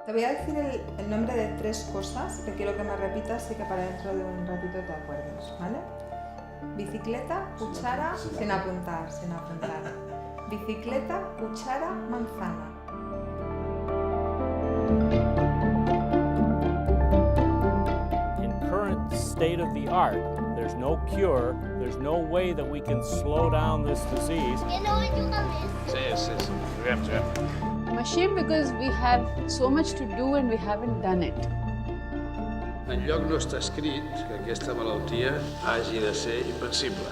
Te voy a decir el nombre de 3 cosas que quiero que me repitas y que para dentro de un ratito te acuerdes, ¿vale? Bicicleta, cuchara, sin apuntar. Bicicleta, cuchara, manzana. In current state of the art, there's no cure, there's no way that we can slow down this disease. Sí. I'm ashamed because we have so much to do and we haven't done it. Enlloc no està escrit que aquesta malaltia hagi de ser invencible.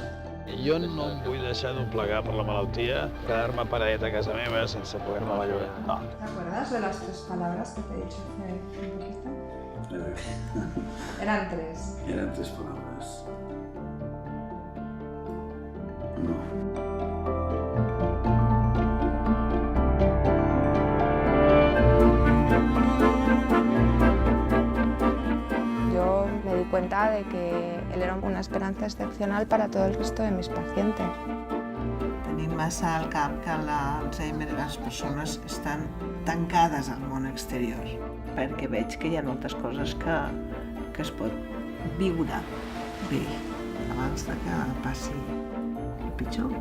Jo no em vull deixar doblegar per la malaltia, quedar-me paradet a casa meva sense poder-me bellugar. No. ¿Te acuerdas de las 3 palabras que te he dicho hace un poquito? Eran 3. Eran 3 palabras. No. Yo me di cuenta de que él era una esperanza excepcional para todo el resto de mis pacientes. Tenim massa al cap que l'Alzheimer i les persones estan tancades al món exterior, perquè veig que hi ha moltes coses que es pot viure bé abans de que passi el pitjor.